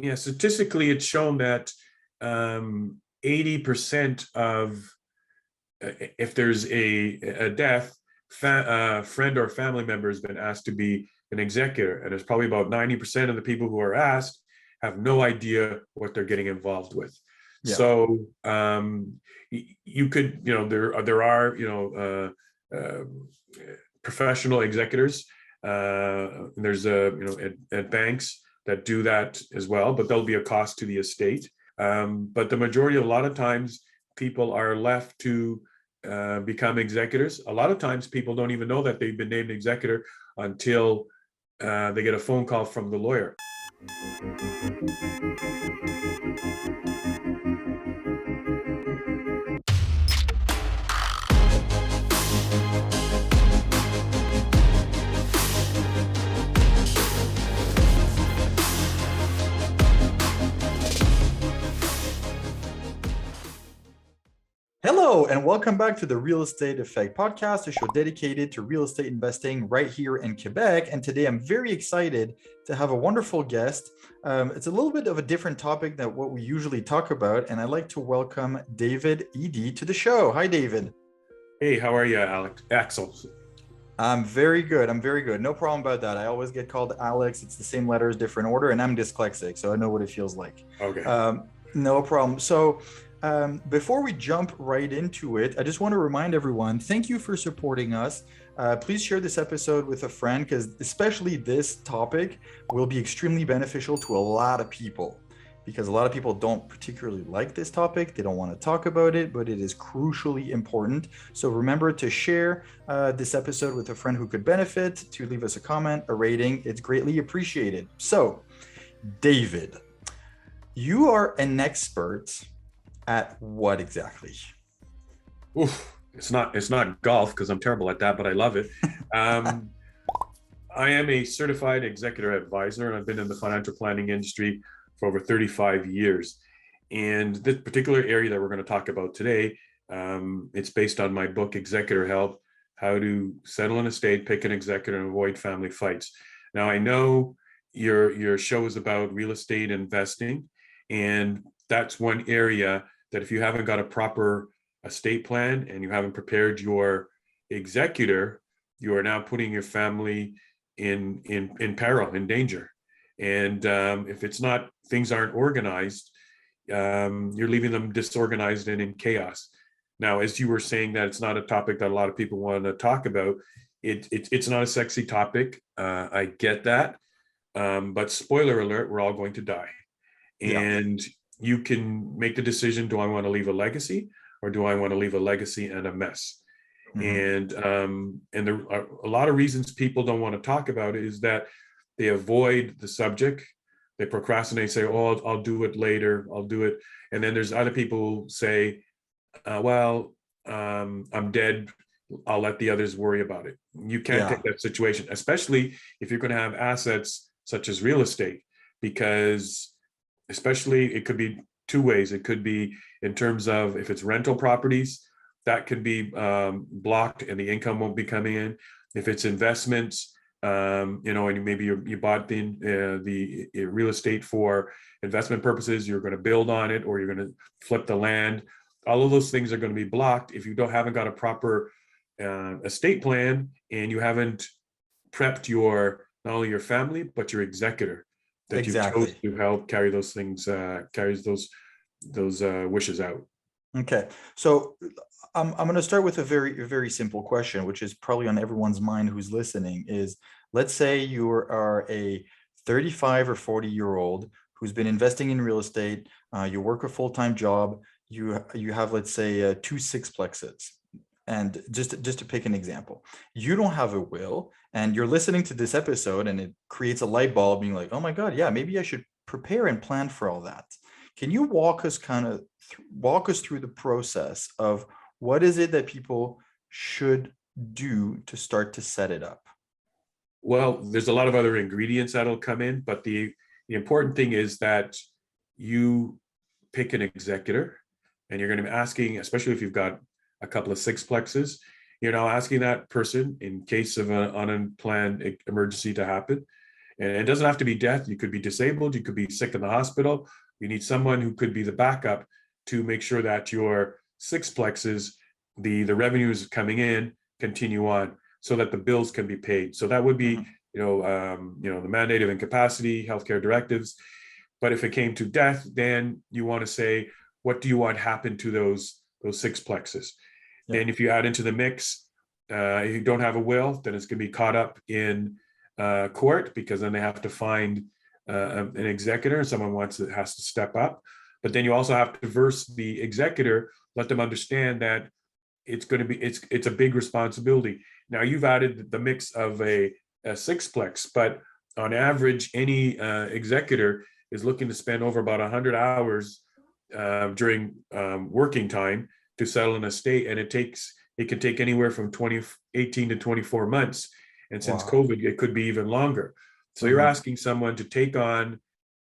Yeah, statistically, it's shown that 80% of if there's a death, friend or family member has been asked to be an executor, and there's probably about 90% of the people who are asked have no idea what they're getting involved with. Yeah. So you could, there are, professional executors. There's at banks that do that as well, but there'll be a cost to the estate. But the majority, a lot of times, people are left to become executors. A lot of times, people don't even know that they've been named executor until they get a phone call from the lawyer. Hello, and welcome back to the Real Estate Effect podcast, a show dedicated to real estate investing right here in Quebec. And today I'm very excited to have a wonderful guest. It's a little bit of a different topic than what we usually talk about. And I'd like to welcome David E.Edey to the show. Hi, David. Hey, how are you, Axel? I'm very good. No problem about that. I always get called Alex. It's the same letters, different order, and I'm dyslexic, so I know what it feels like. Okay. No problem. So before we jump right into it, I just want to remind everyone, thank you for supporting us. Please share this episode with a friend, because especially this topic will be extremely beneficial to a lot of people, because a lot of people don't particularly like this topic. They don't want to talk about it, but it is crucially important. So remember to share this episode with a friend who could benefit, to leave us a comment, a rating. It's greatly appreciated. So, David, you are an expert at what exactly? Oof, it's not golf, because I'm terrible at that, but I love it. I am a certified executor advisor, and I've been in the financial planning industry for over 35 years. And this particular area that we're going to talk about today, it's based on my book, Executor Help: How to Settle an Estate, Pick an Executor, and Avoid Family Fights. Now, I know your show is about real estate investing, and that's one area that if you haven't got a proper estate plan and you haven't prepared your executor, you are now putting your family in peril, in danger. And if it's not, things aren't organized, you're leaving them disorganized and in chaos. Now, as you were saying, that it's not a topic that a lot of people want to talk about. It's not a sexy topic. I get that. But spoiler alert, we're all going to die. And you can make the decision: do I want to leave a legacy, or do I want to leave a legacy and a mess? Mm-hmm. And there are a lot of reasons people don't want to talk about it is that they avoid the subject. They procrastinate, say, oh, I'll do it later, I'll do it. And then there's other people who say, I'm dead, I'll let the others worry about it. You can't take that situation, especially if you're going to have assets such as real estate, because especially it could be two ways. It could be in terms of, if it's rental properties, that could be blocked and the income won't be coming in. If it's investments, and maybe you bought the real estate for investment purposes, you're going to build on it, or you're going to flip the land. All of those things are going to be blocked if you haven't got a proper estate plan, and you haven't prepped not only your family but your executor that you chose to help carry those things, carries those wishes out. Okay, so I'm going to start with a very, very simple question, which is probably on everyone's mind who's listening. Is, let's say you are a 35 or 40-year-old who's been investing in real estate. You work a full-time job. You have, let's say, 2 sixplexes. And just to pick an example, you don't have a will, and you're listening to this episode, and it creates a light bulb being like, oh my God, yeah, maybe I should prepare and plan for all that. Can you walk us through the process of what is it that people should do to start to set it up? Well, there's a lot of other ingredients that'll come in, but the important thing is that you pick an executor, and you're going to be asking, especially if you've got a couple of sixplexes, you're now asking that person, in case of an unplanned emergency to happen, And it doesn't have to be death. You could be disabled. You could be sick in the hospital. You need someone who could be the backup to make sure that your sixplexes, the revenues coming in, continue on, so that the bills can be paid. So that would be, the mandate of incapacity, healthcare directives. But if it came to death, then you want to say, what do you want happen to those sixplexes? Yeah. And if you add into the mix, if you don't have a will, then it's going to be caught up in court, because then they have to find an executor, and someone has to step up. But then you also have to verse the executor, let them understand that it's going to be it's a big responsibility. Now you've added the mix of a sixplex, but on average, any executor is looking to spend over about 100 hours during working time to settle an estate, and it can take anywhere from 18 to 24 months. And since Wow. COVID, it could be even longer. So you're asking someone to take on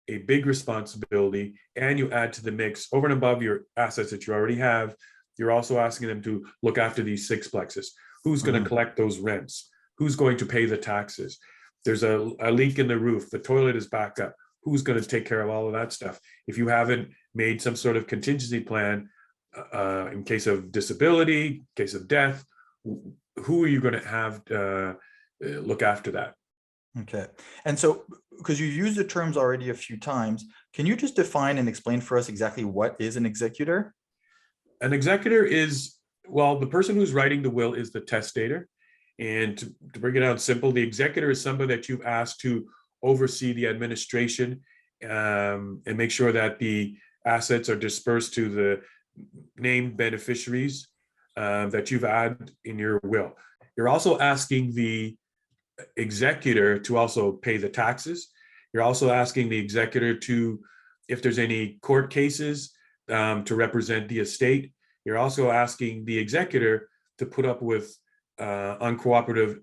a big responsibility, and you add to the mix, over and above your assets that you already have, you're also asking them to look after these sixplexes. Who's going to collect those rents? Who's going to pay the taxes? There's a leak in the roof. The toilet is back up. Who's going to take care of all of that stuff? If you haven't made some sort of contingency plan in case of disability, case of death, who are you going to have look after that? Okay. And so, because you used the terms already a few times, can you just define and explain for us exactly what is an executor? An executor is, well, the person who's writing the will is the testator. And to bring it out simple, the executor is somebody that you've asked to oversee the administration and make sure that the assets are dispersed to the named beneficiaries that you've added in your will. You're also asking the executor to also pay the taxes. You're also asking the executor to, if there's any court cases, to represent the estate. You're also asking the executor to put up with uncooperative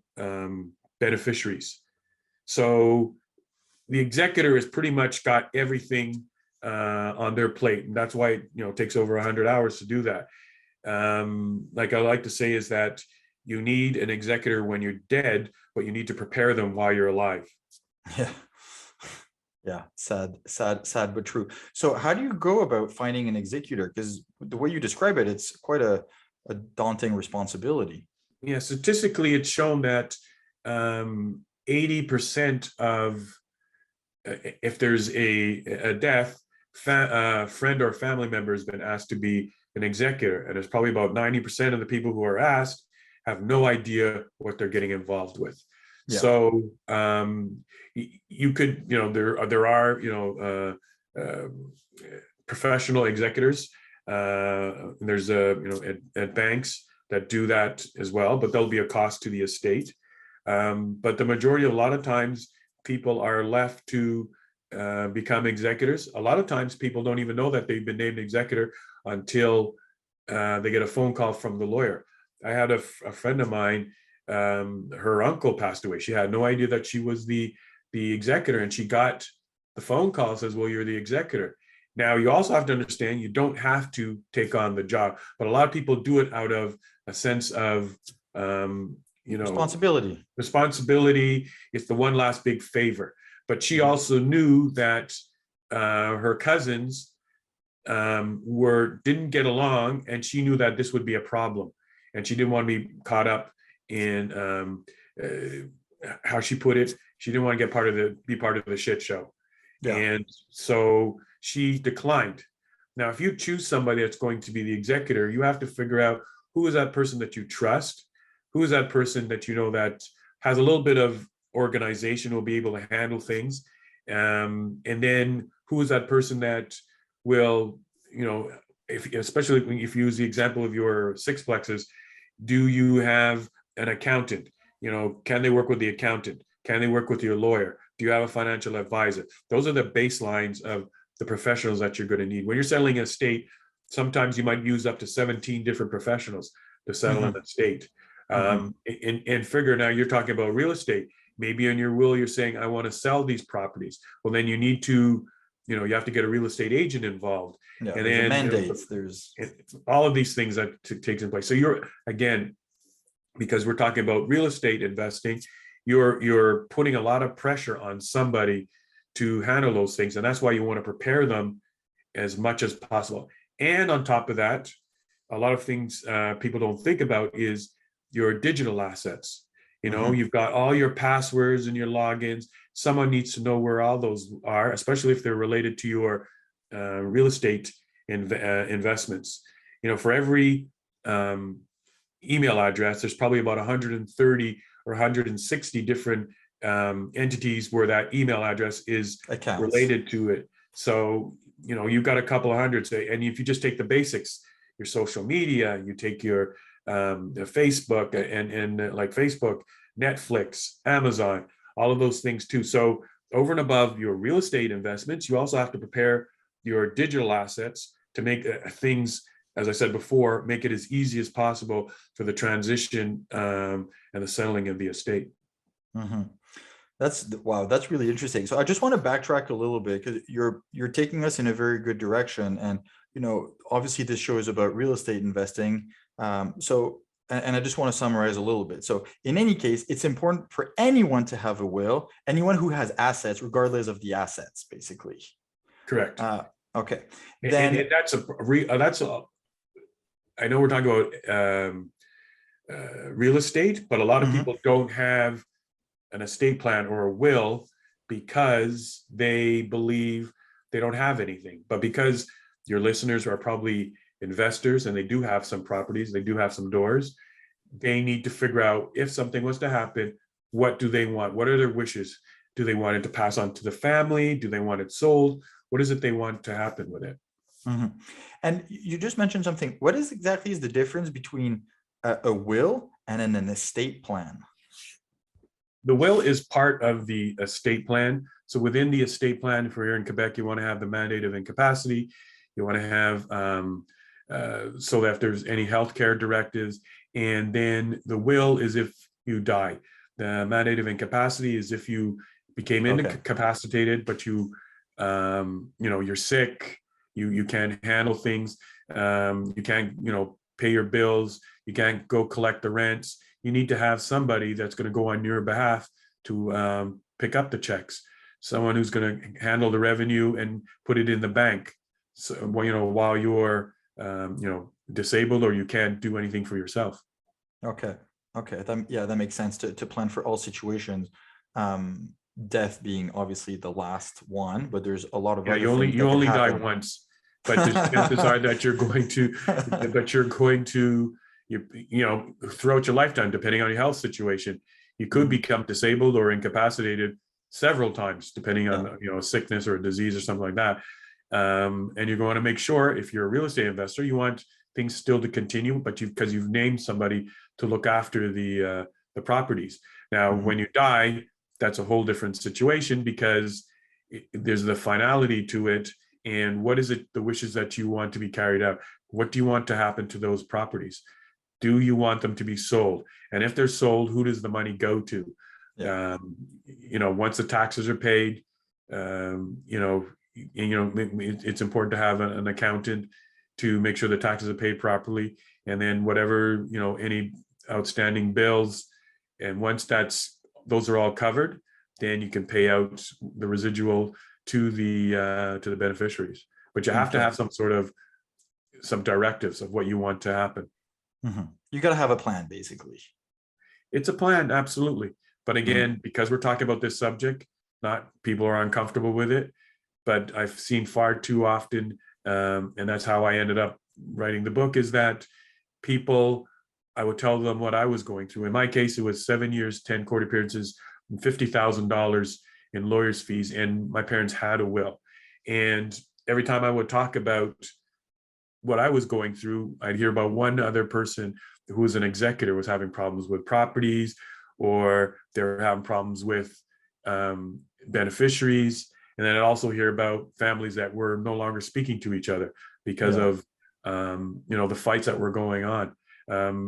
beneficiaries. So the executor has pretty much got everything on their plate, and that's why it takes over 100 hours to do that. Like I like to say is that you need an executor when you're dead, but you need to prepare them while you're alive. Yeah. Yeah. Sad, but true. So how do you go about finding an executor? Because the way you describe it, it's quite a daunting responsibility. Yeah, statistically, it's shown that 80% of, if there's a death, friend or family member has been asked to be an executor. And it's probably about 90% of the people who are asked have no idea what they're getting involved with. Yeah. So you could, there are, professional executors. There's at banks that do that as well, but there'll be a cost to the estate. But the majority, a lot of times, people are left to become executors. A lot of times people don't even know that they've been named executor until they get a phone call from the lawyer. I had a friend of mine, her uncle passed away. She had no idea that she was the executor, and she got the phone call, says, well, you're the executor. Now, you also have to understand, you don't have to take on the job, but a lot of people do it out of a sense of, responsibility. Responsibility. It's the one last big favor. But she also knew that her cousins didn't get along, and she knew that this would be a problem, and she didn't want to be caught up in how she put it. She didn't want to be part of the shit show. Yeah. And so she declined. Now, if you choose somebody that's going to be the executor, you have to figure out who is that person that you trust, who is that person that that has a little bit of organization, will be able to handle things, and then who is that person that will, especially if you use the example of your sixplexes, do you have an accountant? Can they work with the accountant? Can they work with your lawyer? Do you have a financial advisor? Those are the baselines of the professionals that you're going to need. When you're settling an estate, sometimes you might use up to 17 different professionals to settle an estate. And figure, now you're talking about real estate. Maybe in your will, you're saying, I want to sell these properties. Well, then you need to, you have to get a real estate agent involved. Yeah, and then mandates, there's all of these things that takes in place. So you're, again, because we're talking about real estate investing, you're putting a lot of pressure on somebody to handle those things, and that's why you want to prepare them as much as possible. And on top of that, a lot of things people don't think about is your digital assets. You know, Mhm. you've got all your passwords and your logins. Someone needs to know where all those are, especially if they're related to your real estate investments. You know, for every email address, there's probably about 130 or 160 different entities where that email address is Accounts. related to it. So, you know, you've got a couple of hundred. And if you just take the basics, your social media, you take your Facebook and like Facebook, Netflix, Amazon, all of those things too. So over and above your real estate investments, you also have to prepare your digital assets to make things, as I said before, make it as easy as possible for the transition and the settling of the estate. Mhm. That's wow, that's really interesting. So I just want to backtrack a little bit because you're taking us in a very good direction. And obviously this show is about real estate investing. So and I just want to summarize a little bit. So in any case, it's important for anyone to have a will, anyone who has assets, regardless of the assets, basically. Correct. Okay. And Then that's a, I know we're talking about real estate, but a lot of mhm, people don't have an estate plan or a will because they believe they don't have anything. But because your listeners are probably investors and they do have some properties, they do have some doors, they need to figure out if something was to happen, what do they want? What are their wishes? Do they want it to pass on to the family? Do they want it sold? What is it they want to happen with it? mhm. And you just mentioned something. What is exactly is the difference between a will and an estate plan? The will is part of the estate plan. So within the estate plan, if we're here in Quebec, you want to have the mandate of incapacity. You want to have so that if there's any healthcare directives, and then the will is if you die. The mandate of incapacity is if you became Okay. incapacitated, but you're sick, you can't handle things, you can't pay your bills, you can't go collect the rents. You need to have somebody that's going to go on your behalf to pick up the checks, someone who's going to handle the revenue and put it in the bank. So, while you're, disabled or you can't do anything for yourself. Okay. Okay. Yeah, that makes sense to plan for all situations. Um, Death being obviously the last one, but there's a lot of Yeah, other you only things you that could only die happen. once, but the chances are that you're going to throughout your lifetime, depending on your health situation, you could Mhm. become disabled or incapacitated several times, depending Yeah. on a sickness or a disease or something like that. And you're going to make sure, if you're a real estate investor, you want things still to continue, but because you've named somebody to look after the properties. Now, Mhm. when you die, that's a whole different situation because there's the finality to it. And what is it, the wishes that you want to be carried out? What do you want to happen to those properties? Do you want them to be sold? And if they're sold, who does the money go to? Yeah. Once the taxes are paid, it's important to have an accountant to make sure the taxes are paid properly. And then whatever, any outstanding bills. And once those are all covered, then you can pay out the residual to the beneficiaries. But you have to Okay. have some directives of what you want to happen. Mhm. You got to have a plan, basically. It's a plan, absolutely. But Mhm. again, because we're talking about this subject, not people are uncomfortable with it. But I've seen far too often, and that's how I ended up writing the book, is that people, I would tell them what I was going through. In my case, it was 7 years, 10 court appearances, and $50,000 in lawyers' fees, and my parents had a will. And every time I would talk about what I was going through, I'd hear about one other person who was an executor was having problems with properties, or they were having problems with beneficiaries. And then I'd also hear about families that were no longer speaking to each other because Yeah. of the fights that were going on.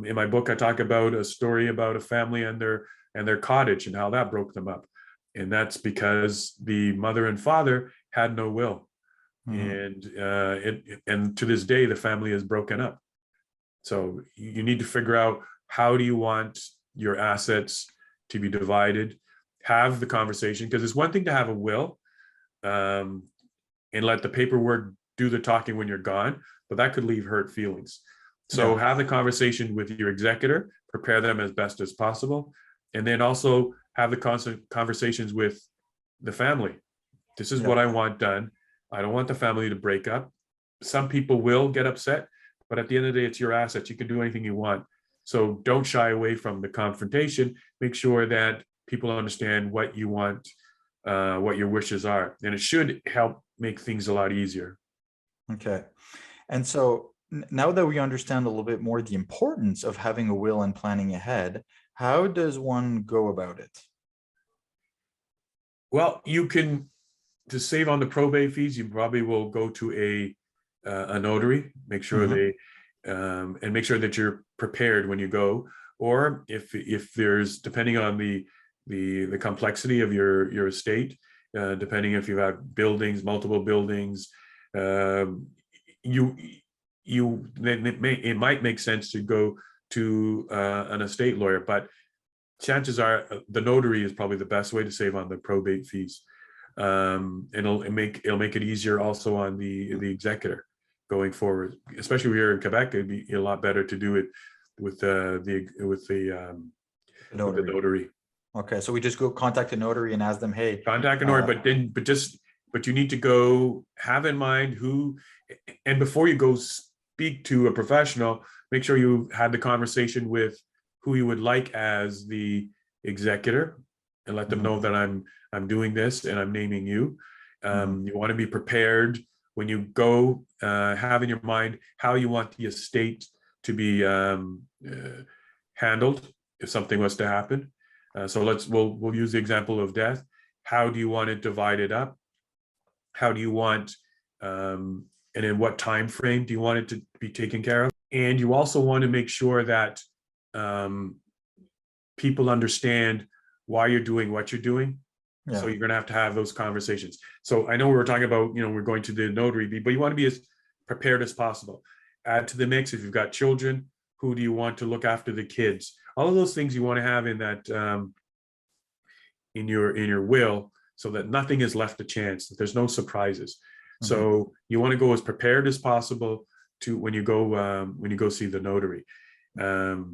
In my book, I talk about a story about a family and their cottage and how that broke them up, and that's because the mother and father had no will, Mhm. and to this day the family is broken up. So you need to figure out, how do you want your assets to be divided. Have the conversation, because it's one thing to have a will and let the paperwork do the talking when you're gone, but that could leave hurt feelings. So have the conversation with your executor, prepare them as best as possible, and then also have the constant conversations with the family. This is what I want done. I don't want the family to break up. Some people will get upset, but at the end of the day, it's your assets. You can do anything you want. So don't shy away from the confrontation. Make sure that people understand what you want, what your wishes are, and it should help make things a lot easier. Okay. And so now that we understand a little bit more the importance of having a will and planning ahead, how does one go about it? Well, you can, to save on the probate fees, you probably will go to a notary, make sure they and make sure that you're prepared when you go. Or if there's, depending on the complexity of your estate, depending if you have buildings, multiple buildings, it might make sense to go to an estate lawyer, but chances are the notary is probably the best way to save on the probate fees. And it'll make it easier also on the executor going forward, especially here in Quebec. It'd be a lot better to do it with the notary. Okay, so we just go contact a notary and ask them, hey, contact a notary, but you need to go have in mind who, and before you go speak to a professional, make sure you had the conversation with who you would like as the executor, and let them know that I'm doing this and I'm naming you. You want to be prepared when you go, have in your mind how you want the estate to be handled if something was to happen. So we'll use the example of death. How do you want it divided up? How do you want, and in what time frame do you want it to be taken care of? And you also want to make sure that people understand why you're doing what you're doing. So you're going to have those conversations. So I know we were talking about, we're going to the notary, but you want to be as prepared as possible. Add to the mix, if you've got children, who do you want to look after the kids? All of those things you want to have in that, in your will, so that nothing is left to chance, that there's no surprises. So you want to go as prepared as possible to when you go see the notary. Do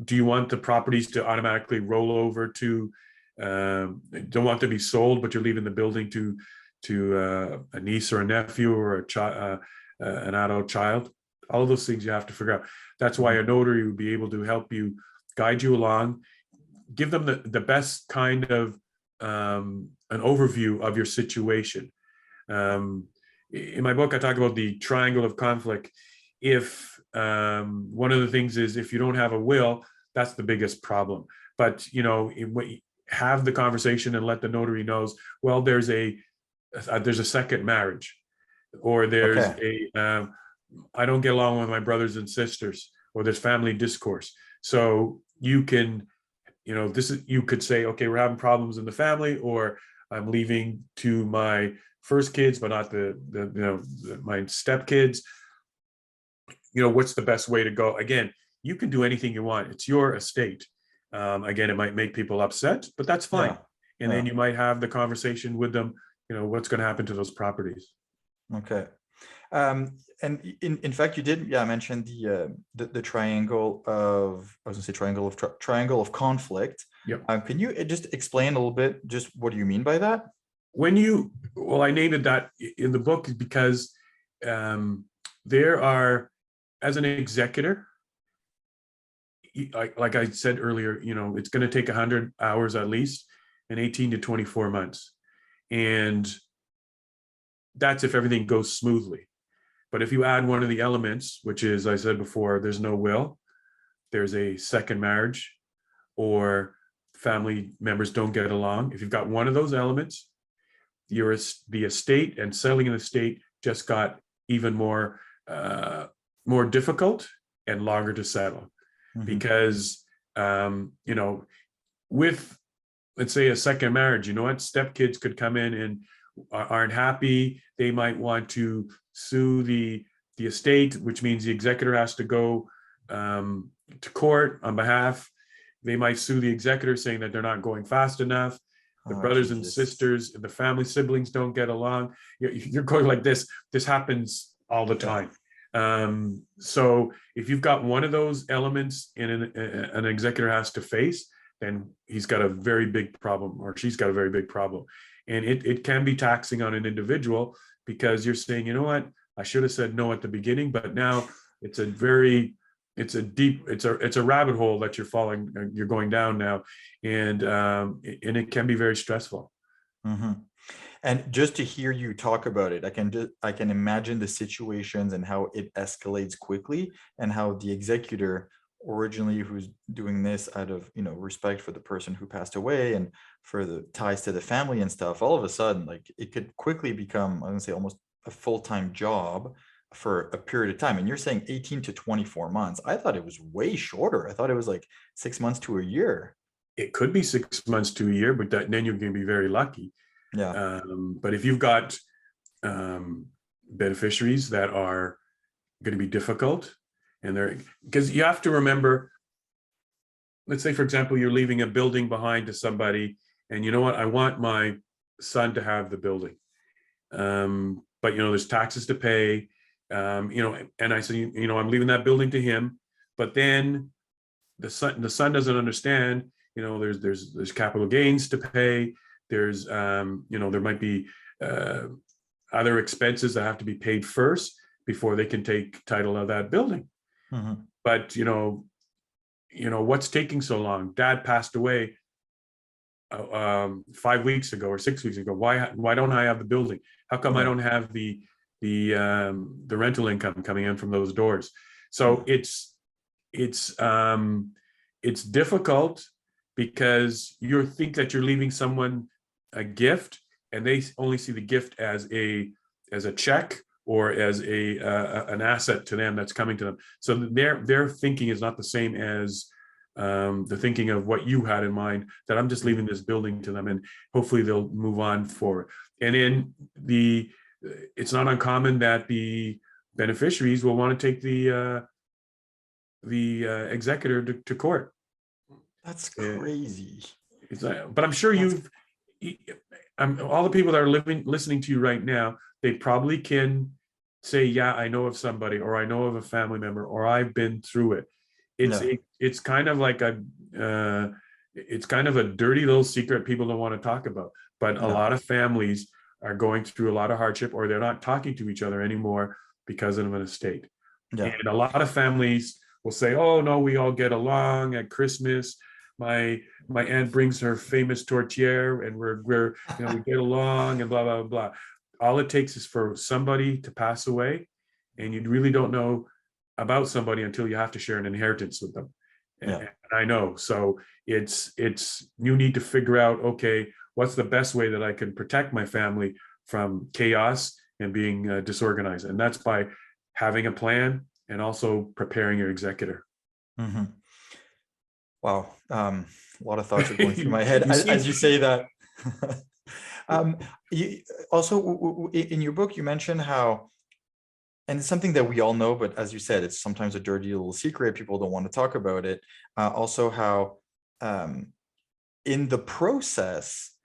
you want the properties to automatically roll over to, don't want to be sold, but you're leaving the building to a niece or a nephew or an adult child? All of those things you have to figure out. That's why a notary would be able to help you, guide you along, give them the best kind of an overview of your situation. In my book, I talk about the triangle of conflict. If one of the things is, if you don't have a will, that's the biggest problem. But have the conversation and let the notary knows, well, there's a second marriage, or there's I don't get along with my brothers and sisters, or there's family discourse. So you can, you could say, okay, we're having problems in the family, or I'm leaving to my first kids, but not my stepkids. What's the best way to go? Again, you can do anything you want. It's your estate. Again, it might make people upset, but that's fine. And then you might have the conversation with them, what's going to happen to those properties. Okay. And in fact, you did mention the triangle of, I was gonna say triangle of conflict. Yep. Can you just explain a little bit, just what do you mean by that? I named it that in the book because there are, as an executor, like I said earlier, it's going to take 100 hours at least, and 18 to 24 months. And that's if everything goes smoothly. But if you add one of the elements, which is, I said before, there's no will, there's a second marriage, or family members don't get along. If you've got one of those elements, the estate and settling an estate just got even more difficult and longer to settle. Because with, let's say, a second marriage, stepkids could come in and aren't happy. They might want to sue the estate, which means the executor has to go to court on behalf. they might sue the executor saying that they're not going fast enough. The Oh, brothers and Jesus. sisters, the family siblings don't get along. You're going like this. This happens all the Yeah. time. So if you've got one of those elements in an executor has to face, then he's got a very big problem, or she's got a very big problem. And it can be taxing on an individual, because you're saying, you know what, I should have said no at the beginning, but now it's a rabbit hole that you're going down now. And it can be very stressful. Mm-hmm. And just to hear you talk about it, I can imagine the situations and how it escalates quickly, and how the executor originally, who's doing this out of, respect for the person who passed away and for the ties to the family and stuff, all of a sudden, like, it could quickly become, I'm gonna say, almost a full-time job for a period of time. And you're saying 18 to 24 months. I thought it was way shorter. I thought it was like 6 months to a year. It could be 6 months to a year, but then you're going to be very lucky. Yeah. But if you've got beneficiaries that are going to be difficult, and they're, because you have to remember, let's say, for example, you're leaving a building behind to somebody, and you know what, I want my son to have the building. But there's taxes to pay, and I said, I'm leaving that building to him, but then the son doesn't understand, there's capital gains to pay. There's, there might be other expenses that have to be paid first before they can take title of that building. Mm-hmm. But, what's taking so long? Dad passed away 5 weeks ago or 6 weeks ago. Why don't I have the building? How come I don't have the rental income coming in from those doors? So it's difficult, because you think that you're leaving someone a gift, and they only see the gift as a check, or as an asset to them that's coming to them. So their thinking is not the same as the thinking of what you had in mind, that I'm just leaving this building to them, and hopefully they'll move on forward. And then it's not uncommon that the beneficiaries will want to take the executor to court. That's crazy. But I'm sure all the people that are listening to you right now, they probably can say, yeah, I know of somebody, or I know of a family member, or I've been through it. It's kind of like it's kind of a dirty little secret people don't want to talk about. But a lot of families are going through a lot of hardship, or they're not talking to each other anymore because of an estate. Yeah. And a lot of families will say, oh no, we all get along at Christmas. My aunt brings her famous tourtière, and we get along, and blah blah blah. All it takes is for somebody to pass away, and you really don't know about somebody until you have to share an inheritance with them. And I know, so it's you need to figure out, okay, what's the best way that I can protect my family from chaos and being disorganized, and that's by having a plan and also preparing your executor. Mm-hmm. Wow. A lot of thoughts are going through my head as you say that. Also, in your book, you mentioned how, and it's something that we all know, but as you said, it's sometimes a dirty little secret. People don't want to talk about it. Also, how in the process,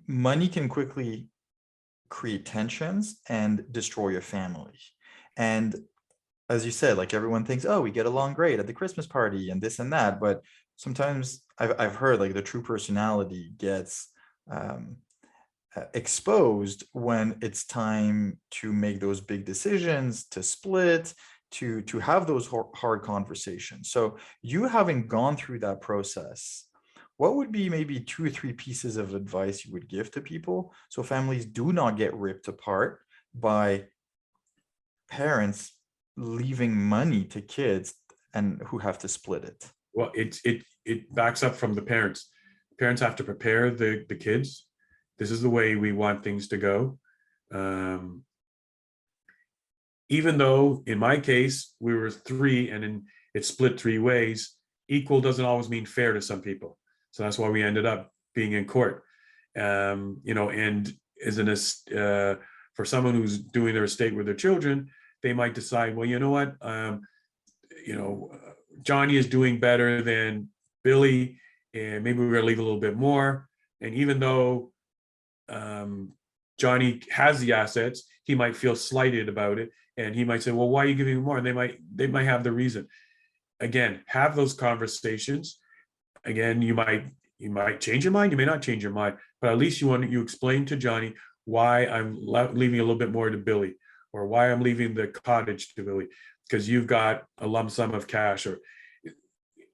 money can quickly create tensions and destroy your family. And as you said, like, everyone thinks, oh, we get along great at the Christmas party and this and that. But sometimes I've heard, like, the true personality gets exposed when it's time to make those big decisions, to split, to have those hard conversations. So you, having gone through that process, what would be maybe 2 or 3 pieces of advice you would give to people so families do not get ripped apart by parents leaving money to kids and who have to split it? Well, it backs up from the parents. Parents have to prepare the kids. This is the way we want things to go. Even though in my case we were 3 and it split 3 ways, equal doesn't always mean fair to some people. So that's why we ended up being in court. And for someone who's doing their estate with their children, they might decide, well, you know what, Johnny is doing better than Billy, and maybe we're going to leave a little bit more. And even though Johnny has the assets, he might feel slighted about it, and he might say, well, why are you giving me more? And they might have the reason. Again, have those conversations. Again, you might change your mind, you may not change your mind, but at least you explain to Johnny why I'm leaving a little bit more to Billy, or why I'm leaving the cottage to Billy, because you've got a lump sum of cash. Or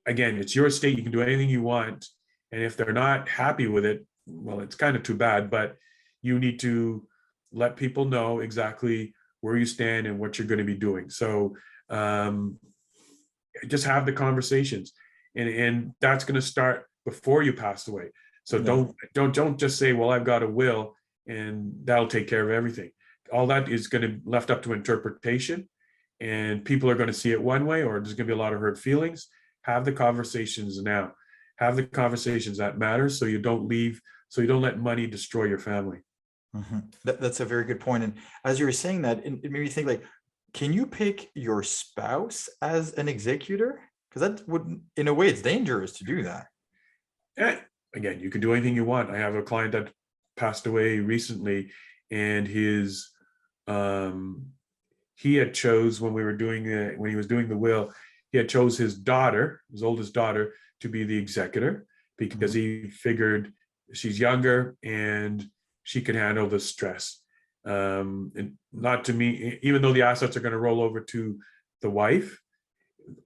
again, it's your estate, you can do anything you want, and if they're not happy with it, well, it's kind of too bad, but you need to let people know exactly where you stand and what you're going to be doing. So just have the conversations, and that's going to start before you pass away. So don't just say, well, I've got a will and that'll take care of everything. All that is going to be left up to interpretation, and people are going to see it one way, or there's going to be a lot of hurt feelings. Have the conversations now. Have the conversations that matter, so you don't let money destroy your family. Mm-hmm. That's a very good point. And as you were saying that, it made me think, like, can you pick your spouse as an executor? Because that would, in a way, it's dangerous to do that. Yeah. Again, you can do anything you want. I have a client that passed away recently, and he had chose, when he was doing the will, he had chose his oldest daughter, to be the executor, because he figured she's younger and she can handle the stress. And not to me, even though the assets are going to roll over to the wife,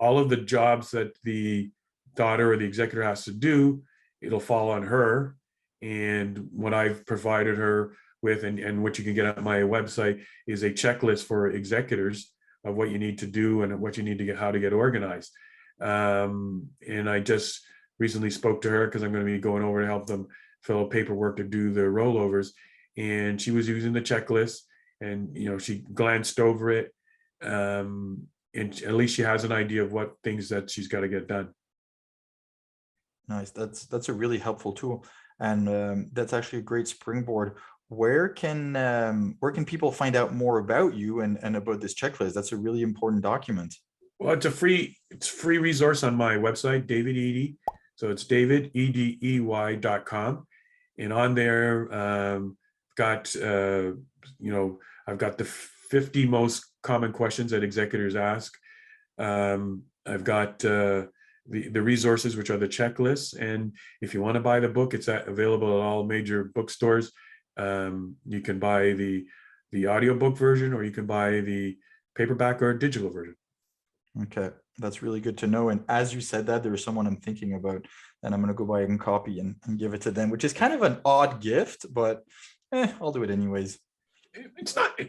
all of the jobs that the daughter or the executor has to do, it'll fall on her. And what I've provided her with, and what you can get at my website, is a checklist for executors of what you need to do and what you need to get, how to get organized. And I just recently spoke to her because I'm going to be going over to help them fill out paperwork to do the rollovers. And she was using the checklist, and she glanced over it, and at least she has an idea of what things that she's got to get done. Nice. That's a really helpful tool, and that's actually a great springboard. Where can people find out more about you and about this checklist? That's a really important document. Well, it's a free resource on my website, David E.Edey. So it's davidedey.com, and on there, I've got the 50 most common questions that executors ask. I've got the resources, which are the checklists, and if you want to buy the book, it's available at all major bookstores. You can buy the audiobook version, or you can buy the paperback or digital version. Okay, that's really good to know. And as you said that, there is someone I'm thinking about, and I'm going to go buy a copy and give it to them, which is kind of an odd gift, but I'll do it anyways. It's not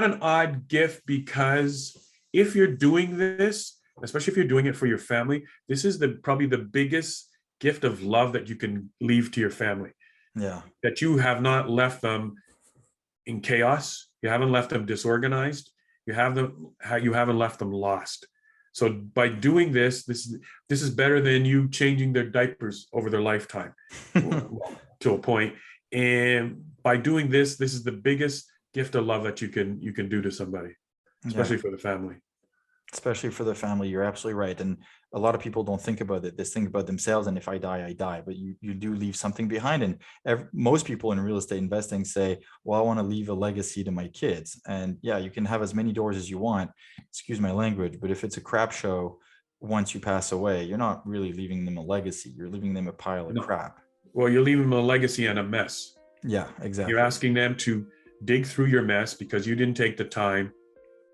an odd gift, because if you're doing this, especially if you're doing it for your family, this is probably the biggest gift of love that you can leave to your family. Yeah. That you have not left them in chaos. You haven't left them disorganized. You haven't left them lost. So by doing this is better than you changing their diapers over their lifetime to a point. And by doing this is the biggest gift of love that you can do to somebody, especially for the family. Especially for the family, you're absolutely right. And a lot of people don't think about it. They think about themselves, and if I die, I die. But you do leave something behind. And most people in real estate investing say, well, I want to leave a legacy to my kids. And yeah, you can have as many doors as you want, excuse my language, but if it's a crap show, once you pass away, you're not really leaving them a legacy. You're leaving them a pile of crap. Well, you're leaving them a legacy and a mess. Yeah, exactly. You're asking them to dig through your mess because you didn't take the time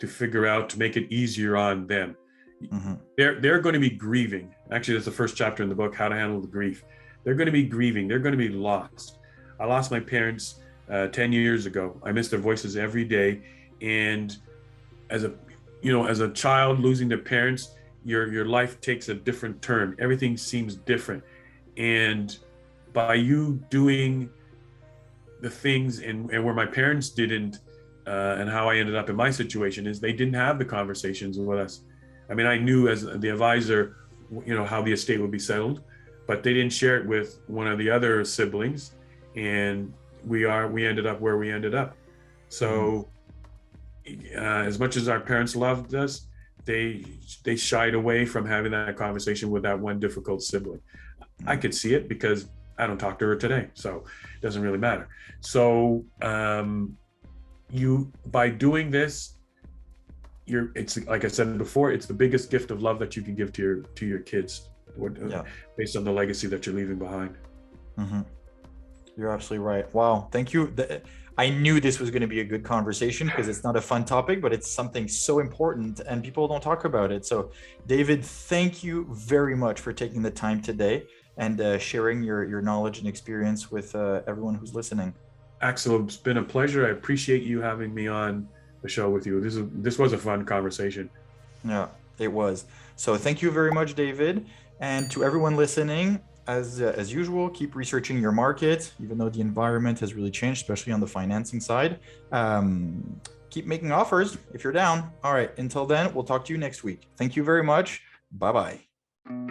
to figure out, to make it easier on them. Mm-hmm. They're going to be grieving. Actually, that's the first chapter in the book, How to Handle the Grief. They're going to be grieving. They're going to be lost. I lost my parents 10 years ago. I miss their voices every day. And as a child losing their parents, your life takes a different turn. Everything seems different. And by you doing the things and where my parents didn't, and how I ended up in my situation, is they didn't have the conversations with us. I mean, I knew as the advisor, how the estate would be settled, but they didn't share it with one of the other siblings, and we ended up where we ended up. So, as much as our parents loved us, they shied away from having that conversation with that one difficult sibling. I could see it because I don't talk to her today, so it doesn't really matter. So you, by doing this, it's like I said before, it's the biggest gift of love that you can give to your kids, based on the legacy that you're leaving behind. Mm-hmm. You're absolutely right. Wow, thank you. I knew this was going to be a good conversation because it's not a fun topic, but it's something so important and people don't talk about it. So, David, thank you very much for taking the time today and sharing your knowledge and experience with everyone who's listening. Axel, it's been a pleasure. I appreciate you having me on the show with you. This was a fun conversation. Yeah, it was. So thank you very much, David. And to everyone listening, as usual, keep researching your market, even though the environment has really changed, especially on the financing side. Keep making offers if you're down. All right, until then, we'll talk to you next week. Thank you very much. Bye-bye.